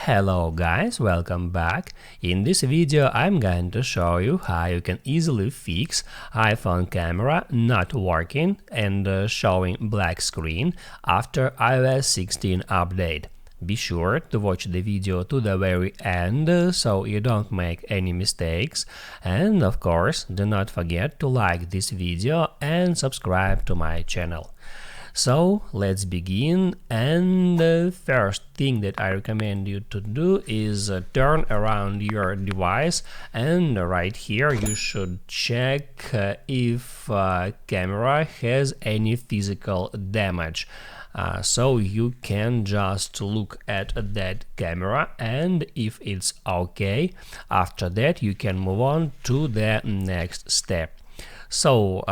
Hello guys, welcome back. In this video I'm going to show you how you can easily fix iPhone camera not working and showing black screen after iOS 16 update. Be sure to watch the video to the very end so you don't make any mistakes, and of course do not forget to like this video and subscribe to my channel. So let's begin, and the first thing that I recommend you to do is turn around your device, and right here you should check if camera has any physical damage. So you can just look at that camera, and if it's okay, after that you can move on to the next step. So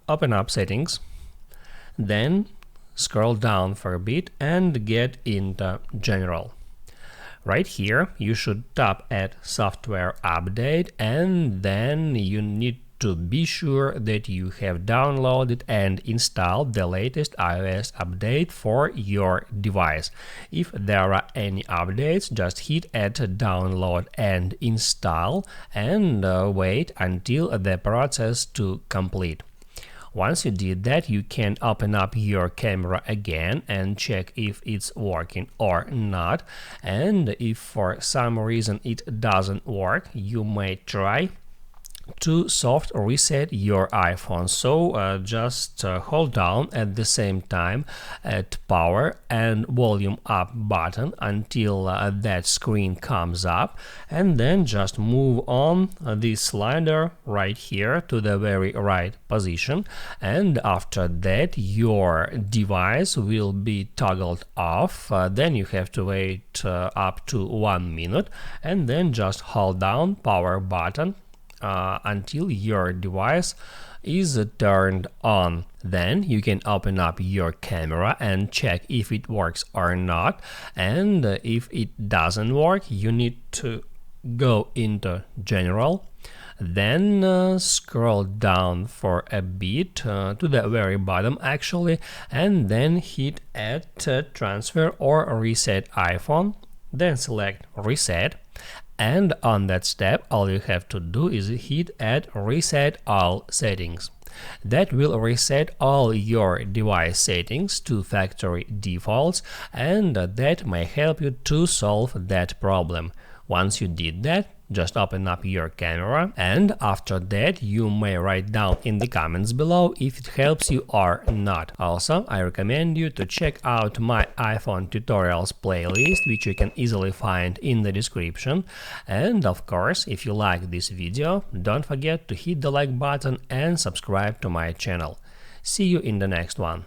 open up settings. Then scroll down for a bit and get into General. Right here you should tap at Software Update, and then you need to be sure that you have downloaded and installed the latest iOS update for your device. If there are any updates, just hit at Download and Install and wait until the process to complete. Once you did that, you can open up your camera again and check if it's working or not. And if for some reason it doesn't work, you may try to soft reset your iPhone. So just hold down at the same time at power and volume up button until that screen comes up, and then just move on this slider right here to the very right position, and after that your device will be toggled off. Then you have to wait up to 1 minute and then just hold down power button until your device is turned on. Then you can open up your camera and check if it works or not, and if it doesn't work, you need to go into General, then scroll down for a bit to the very bottom actually, and then hit at Transfer or Reset iPhone, then select Reset. And on that step, all you have to do is hit at Reset All Settings. That will reset all your device settings to factory defaults, and that may help you to solve that problem. Once you did that, just open up your camera, and after that you may write down in the comments below if it helps you or not. Also, I recommend you to check out my iPhone tutorials playlist, which you can easily find in the description. And of course, if you like this video, don't forget to hit the like button and subscribe to my channel. See you in the next one.